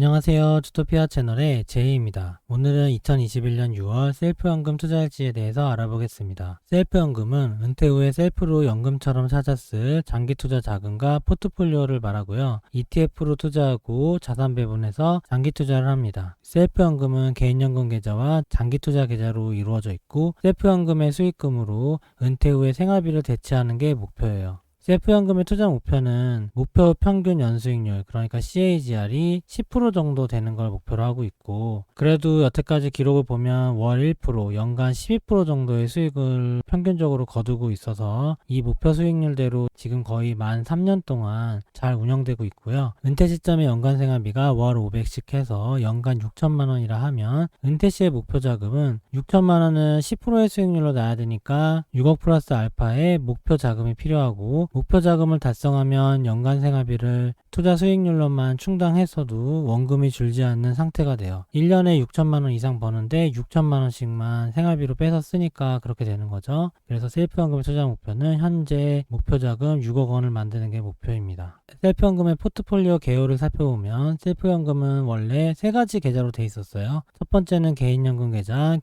안녕하세요. 주토피아 채널의 제이입니다. 오늘은 2021년 6월 셀프연금 투자일지에 대해서 알아보겠습니다. 셀프연금은 은퇴 후에 셀프로 연금처럼 찾았을 장기투자 자금과 포트폴리오를 말하고요. ETF로 투자하고 자산 배분해서 장기투자를 합니다. 셀프연금은 개인연금 계좌와 장기투자 계좌로 이루어져 있고 셀프연금의 수익금으로 은퇴 후에 생활비를 대체하는 게 목표예요. 셀프연금의 투자 목표는 목표 평균 연수익률, 그러니까 CAGR이 10% 정도 되는 걸 목표로 하고 있고, 그래도 여태까지 기록을 보면 월 1%, 연간 12% 정도의 수익을 평균적으로 거두고 있어서 이 목표 수익률대로 지금 거의 만 3년 동안 잘 운영되고 있고요. 은퇴 시점의 연간 생활비가 월 500씩 해서 연간 6천만 원이라 하면 은퇴 시의 목표 자금은 6천만 원은 10%의 수익률로 나야 되니까 6억 플러스 알파의 목표 자금이 필요하고, 목표 자금을 달성하면 연간 생활비를 투자 수익률로만 충당했어도 원금이 줄지 않는 상태가 돼요. 1년에 6천만 원 이상 버는데 6천만 원씩만 생활비로 빼서 쓰니까 그렇게 되는 거죠. 그래서 셀프연금의 투자 목표는 현재 목표 자금 6억 원을 만드는 게 목표입니다. 셀프연금의 포트폴리오 개요를 살펴보면 셀프연금은 원래 세 가지 계좌로 돼 있었어요. 첫 번째는 개인연금 계좌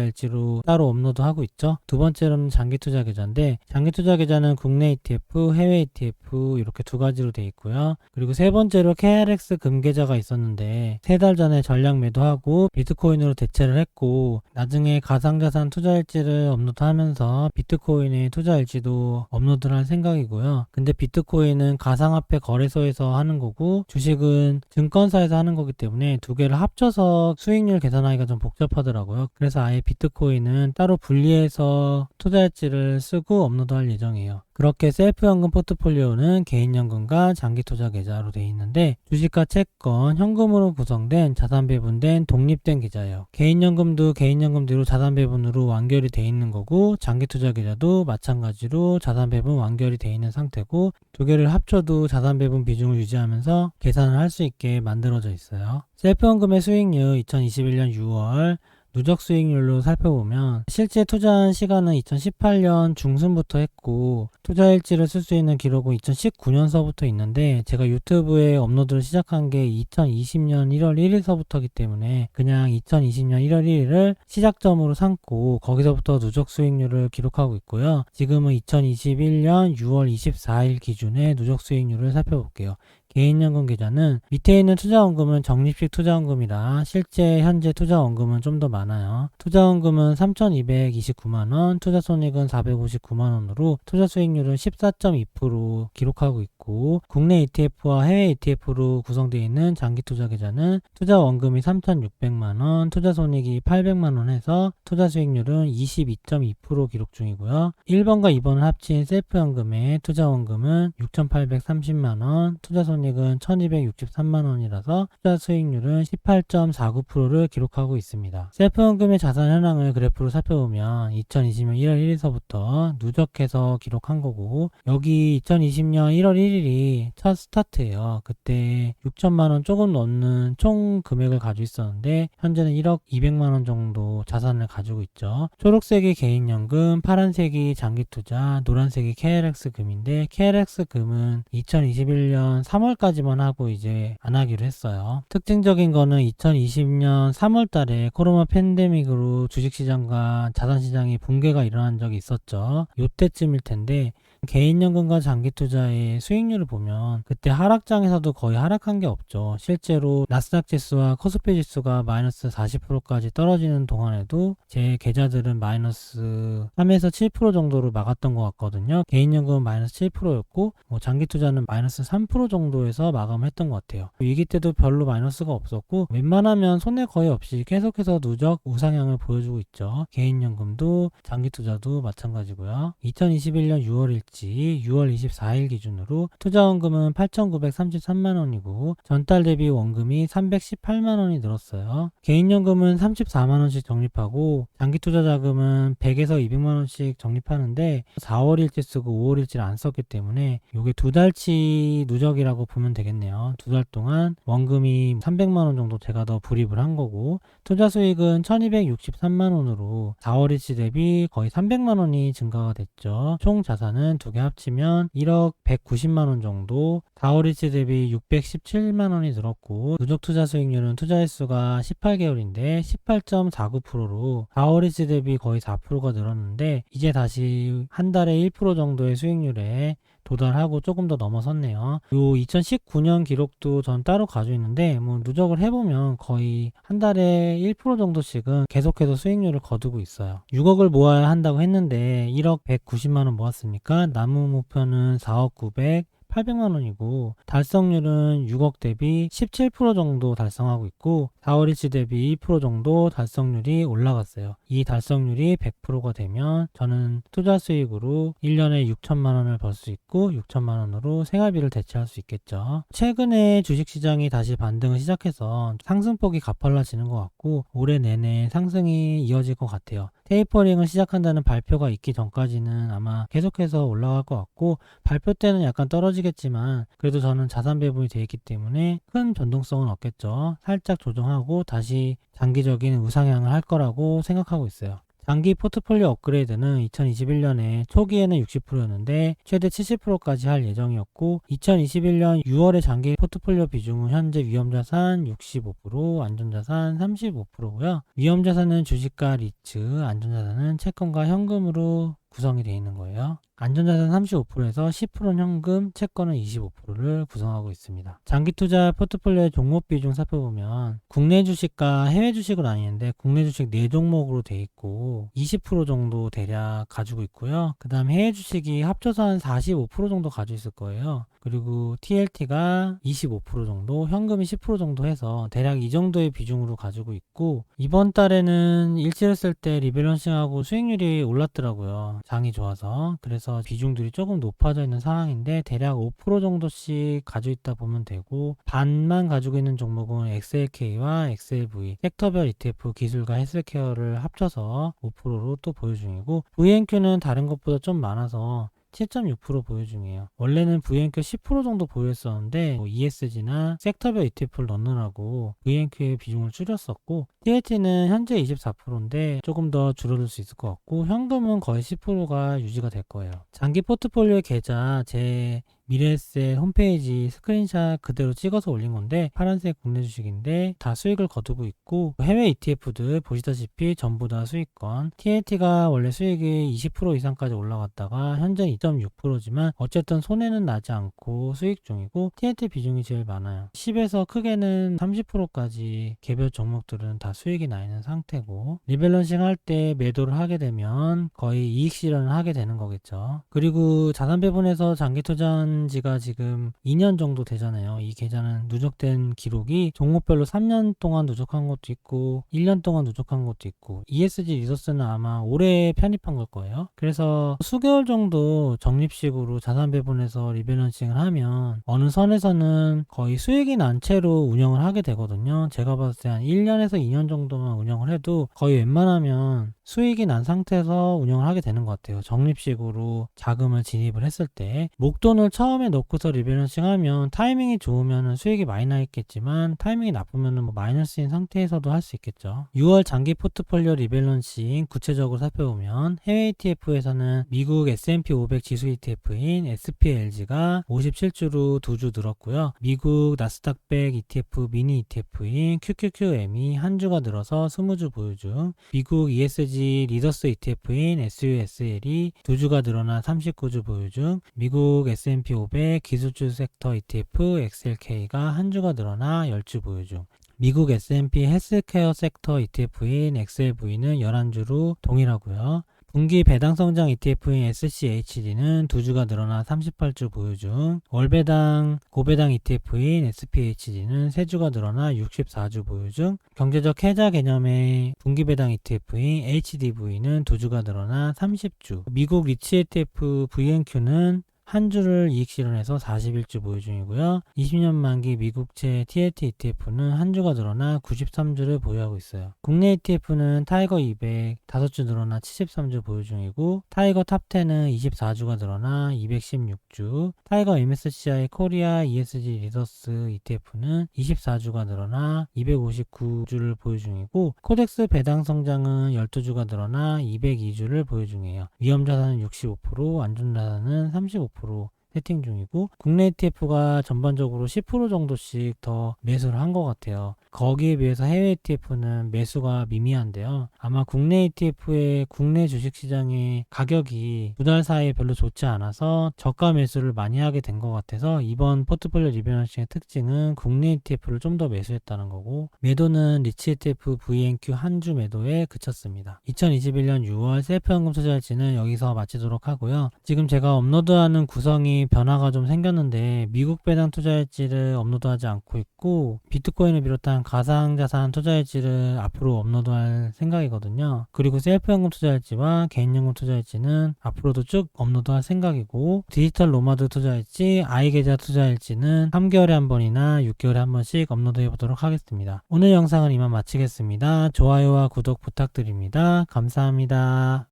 일지로 따로 업로드하고 있죠. 두 번째로는 장기투자 계좌인데, 장기투자 계좌는 국내 ETF, 해외 ETF 이렇게 두 가지로 돼 있고요. 그리고 세 번째로 KRX 금계좌가 있었는데 3달 전에 전량 매도하고 비트코인으로 대체를 했고, 나중에 가상자산 투자일지를 업로드하면서 비트코인의 투자일지도 업로드를 할 생각이고요. 근데 비트코인은 가상화폐 거래소에서 하는 거고 주식은 증권사에서 하는 거기 때문에 두 개를 합쳐서 수익률 계산하기가 좀 복잡하더라고요. 그래서 아예 비트코인은 따로 분리해서 투자일지를 쓰고 업로드할 예정이에요. 그렇게 셀프연금 포트폴리오는 개인연금과 장기투자 계좌로 되어 있는데, 주식과 채권, 현금으로 구성된 자산 배분된 독립된 계좌예요. 개인연금도 개인연금대로 자산 배분으로 완결이 되어 있는 거고, 장기투자 계좌도 마찬가지로 자산 배분 완결이 되어 있는 상태고, 두 개를 합쳐도 자산 배분 비중을 유지하면서 계산을 할 수 있게 만들어져 있어요. 셀프연금의 수익률 2021년 6월 누적 수익률로 살펴보면, 실제 투자한 시간은 2018년 중순부터 했고 투자일지를 쓸 수 있는 기록은 2019년서부터 있는데, 제가 유튜브에 업로드를 시작한 게 2020년 1월 1일서부터이기 때문에 그냥 2020년 1월 1일을 시작점으로 삼고 거기서부터 누적 수익률을 기록하고 있고요. 지금은 2021년 6월 24일 기준의 누적 수익률을 살펴볼게요. 개인연금 계좌는 밑에 있는 투자원금은 적립식 투자원금이라 실제 현재 투자원금은 좀 더 많아요. 투자원금은 3,229만원, 투자손익은 459만원으로 투자 수익률은 14.2% 기록하고 있고, 국내 ETF와 해외 ETF로 구성되어 있는 장기투자 계좌는 투자원금이 3,600만원, 투자손익이 800만원 해서 투자 수익률은 22.2% 기록 중이고요. 1번과 2번을 합친 셀프연금의 투자원금은 6,830만원, 투자손익은 1,263만원이라서 투자 수익률은 18.49%를 기록하고 있습니다. 셀프연금의 자산 현황을 그래프로 살펴보면 2020년 1월 1일서부터 누적해서 기록한 거고, 여기 2020년 1월 1일이 첫 스타트예요. 그때 6천만원 조금 넘는 총 금액을 가지고 있었는데 현재는 1억 200만원 정도 자산을 가지고 있죠. 초록색이 개인연금, 파란색이 장기투자, 노란색이 KRX 금인데, KRX 금은 2021년 3월까지만 하고 이제 안 하기로 했어요. 특징적인 거는 2020년 3월 달에 코로나 팬데믹으로 주식시장과 자산시장이 붕괴가 일어난 적이 있었죠. 요때쯤일 텐데, 개인연금과 장기투자의 수익률을 보면 그때 하락장에서도 거의 하락한 게 없죠. 실제로 나스닥 지수와 코스피 지수가 마이너스 40%까지 떨어지는 동안에도 제 계좌들은 마이너스 3에서 7% 정도로 막았던 것 같거든요. 개인연금은 마이너스 7%였고 장기투자는 마이너스 3% 정도에서 마감했던 것 같아요. 위기 때도 별로 마이너스가 없었고 웬만하면 손해 거의 없이 계속해서 누적 우상향을 보여주고 있죠. 개인연금도 장기투자도 마찬가지고요. 2021년 6월일지 6월 24일 기준으로 투자원금은 8,933만원이고 전달 대비 원금이 318만원이 늘었어요. 개인연금은 34만원씩 적립하고 장기투자 자금은 100에서 200만원씩 적립하는데 4월일지 쓰고 5월일지를 안 썼기 때문에 이게 두 달치 누적이라고 보면 되겠네요. 두 달 동안 원금이 300만원 정도 제가 더 불입을 한 거고, 투자 수익은 1263만원으로 4월일치 대비 거의 300만원이 증가가 됐죠. 총 자산은 두 개 합치면 1억 190만원 정도, 4월이치 대비 617만원이 늘었고, 누적 투자 수익률은 투자 횟수가 18개월인데 18.49%로 4월이치 대비 거의 4%가 늘었는데, 이제 다시 한 달에 1% 정도의 수익률에 도달하고 조금 더 넘어섰네요. 요 2019년 기록도 전 따로 가지고 있는데, 뭐 누적을 해보면 거의 한 달에 1% 정도씩은 계속해서 수익률을 거두고 있어요. 6억을 모아야 한다고 했는데 1억 190만원 모았으니까 남은 목표는 4억 900, 800만원이고, 달성률은 6억 대비 17% 정도 달성하고 있고, 4월이치 대비 2% 정도 달성률이 올라갔어요. 이 달성률이 100%가 되면 저는 투자 수익으로 1년에 6천만원을 벌 수 있고, 6천만원으로 생활비를 대체할 수 있겠죠. 최근에 주식시장이 다시 반등을 시작해서 상승폭이 가팔라지는 것 같고, 올해 내내 상승이 이어질 것 같아요. 테이퍼링을 시작한다는 발표가 있기 전까지는 아마 계속해서 올라갈 것 같고, 발표 때는 약간 떨어지겠지만 그래도 저는 자산 배분이 되어 있기 때문에 큰 변동성은 없겠죠. 살짝 조정하고 다시 장기적인 우상향을 할 거라고 생각하고 있어요. 장기 포트폴리오 업그레이드는 2021년에 초기에는 60%였는데 최대 70%까지 할 예정이었고, 2021년 6월에 장기 포트폴리오 비중은 현재 위험자산 65%, 안전자산 35%고요. 위험자산은 주식과 리츠, 안전자산은 채권과 현금으로 구성이 되어 있는 거예요. 안전자산 35%에서 10%는 현금, 채권은 25%를 구성하고 있습니다. 장기투자 포트폴리오의 종목 비중 살펴보면 국내 주식과 해외 주식은 아니는데 국내 주식 4종목으로 되어 있고 20% 정도 대략 가지고 있고요. 그 다음 해외 주식이 합쳐서 한 45% 정도 가지고 있을 거예요. 그리고 TLT가 25% 정도, 현금이 10% 정도 해서 대략 이 정도의 비중으로 가지고 있고, 이번 달에는 일치했을 때 리밸런싱하고 수익률이 올랐더라고요. 장이 좋아서. 그래서 비중들이 조금 높아져 있는 상황인데 대략 5% 정도씩 가지고 있다 보면 되고, 반만 가지고 있는 종목은 XLK와 XLV, 섹터별 ETF 기술과 헬스케어를 합쳐서 5%로 또 보유 중이고, VNQ는 다른 것보다 좀 많아서 7.6% 보유 중이에요. 원래는 VNQ 10% 정도 보유했었는데 ESG나 섹터별 ETF를 넣느라고 VNQ의 비중을 줄였었고, TLT는 현재 24%인데 조금 더 줄어들 수 있을 것 같고, 현금은 거의 10%가 유지가 될 거예요. 장기 포트폴리오의 계좌 제 미래에셋 홈페이지 스크린샷 그대로 찍어서 올린 건데, 파란색 국내 주식인데 다 수익을 거두고 있고, 해외 ETF들 보시다시피 전부 다 수익권, TLT가 원래 수익이 20% 이상까지 올라갔다가 현재 2.6%지만 어쨌든 손해는 나지 않고 수익 중이고, TLT 비중이 제일 많아요. 10에서 크게는 30%까지 개별 종목들은 다 수익이 나 있는 상태고, 리밸런싱 할 때 매도를 하게 되면 거의 이익 실현을 하게 되는 거겠죠. 그리고 자산 배분에서 장기 투자한 지가 지금 2년 정도 되잖아요. 이 계좌는 누적된 기록이 종목별로 3년 동안 누적한 것도 있고 1년 동안 누적한 것도 있고, ESG 리소스는 아마 올해 편입한 걸 거예요. 그래서 수개월 정도 적립식으로 자산 배분해서 리밸런싱을 하면 어느 선에서는 거의 수익이 난 채로 운영을 하게 되거든요. 제가 봤을 때 한 1년에서 2년 정도만 운영을 해도 거의 웬만하면 수익이 난 상태에서 운영을 하게 되는 것 같아요. 적립식으로 자금을 진입을 했을 때 목돈을 처음에 넣고서 리밸런싱 하면 타이밍이 좋으면 수익이 많이 나 있겠지만, 타이밍이 나쁘면 뭐 마이너스인 상태에서도 할 수 있겠죠. 6월 장기 포트폴리오 리밸런싱 구체적으로 살펴보면, 해외 ETF에서는 미국 S&P 500 지수 ETF인 SPLG가 57주로 2주 늘었고요. 미국 나스닥 100 ETF 미니 ETF인 QQQM이 한 주가 늘어서 20주 보유 중, 미국 ESG 리더스 ETF인 SUSL이 2주가 늘어나 39주 보유 중, 미국 S&P 500 기술주 섹터 ETF XLK가 한 주가 늘어나 10주 보유 중, 미국 S&P 헬스케어 섹터 ETF인 XLV는 11주로 동일하고요. 분기 배당 성장 ETF인 SCHD는 2주가 늘어나 38주 보유 중, 월배당 고배당 ETF인 SPHD는 3주가 늘어나 64주 보유 중, 경제적 해자 개념의 분기 배당 ETF인 HDV는 2주가 늘어나 30주, 미국 리치 ETF VNQ는 한 주를 이익 실현해서 41주 보유 중이고요. 20년 만기 미국채 TLT ETF는 한 주가 늘어나 93주를 보유하고 있어요. 국내 ETF는 타이거 200 5주 늘어나 73주 보유 중이고, 타이거 탑10은 24주가 늘어나 216주, 타이거 MSCI 코리아 ESG 리더스 ETF는 24주가 늘어나 259주를 보유 중이고, 코덱스 배당 성장은 12주가 늘어나 202주를 보유 중이에요. 위험자산은 65%, 안전자산은 35% 세팅 중이고, 국내 ETF가 전반적으로 10% 정도씩 더 매수를 한 것 같아요. 거기에 비해서 해외 ETF는 매수가 미미한데요. 아마 국내 ETF의 국내 주식시장의 가격이 두 달 사이에 별로 좋지 않아서 저가 매수를 많이 하게 된 것 같아서, 이번 포트폴리오 리밸런싱의 특징은 국내 ETF를 좀 더 매수했다는 거고, 매도는 리치 ETF VNQ 한 주 매도에 그쳤습니다. 2021년 6월 셀프연금 투자일지는 여기서 마치도록 하고요. 지금 제가 업로드하는 구성이 변화가 좀 생겼는데, 미국 배당 투자일지를 업로드하지 않고 있고, 비트코인을 비롯한 가상자산 투자일지를 앞으로 업로드할 생각이거든요. 그리고 셀프연금 투자일지와 개인연금 투자일지는 앞으로도 쭉 업로드할 생각이고, 디지털 노마드 투자일지, 아이계좌 투자일지는 3개월에 한 번이나 6개월에 한 번씩 업로드해 보도록 하겠습니다. 오늘 영상은 이만 마치겠습니다. 좋아요와 구독 부탁드립니다. 감사합니다.